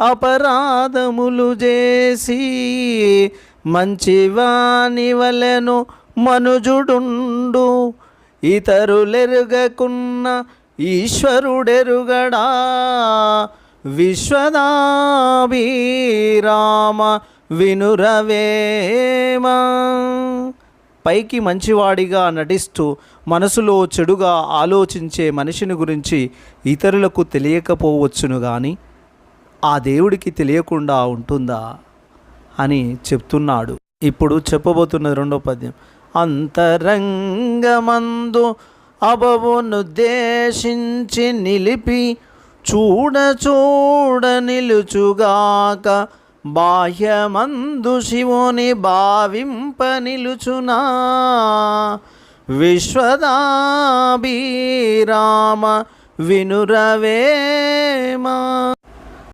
అపరాధములు చేసి మంచివాని వలెను మనుజుడుండు. ఇతరులెరుగకున్న ఈశ్వరుడెరుగడా. విశ్వదాభిరామ వినురవేమ. పైకి మంచివాడిగా నటిస్తూ మనసులో చెడుగా ఆలోచించే మనిషిని గురించి ఇతరులకు తెలియకపోవచ్చును కానీ ఆ దేవుడికి తెలియకుండా ఉంటుందా అని చెప్తున్నాడు. ఇప్పుడు చెప్పబోతున్న రెండో పద్యం. అంతరంగమందు అబవునుద్దేశించి నిలిపి చూడ చూడ నిలుచుగాక బాహ్యమందు శివుని భావింప నిలుచునా. విశ్వదాభిరామ వినురవేమ.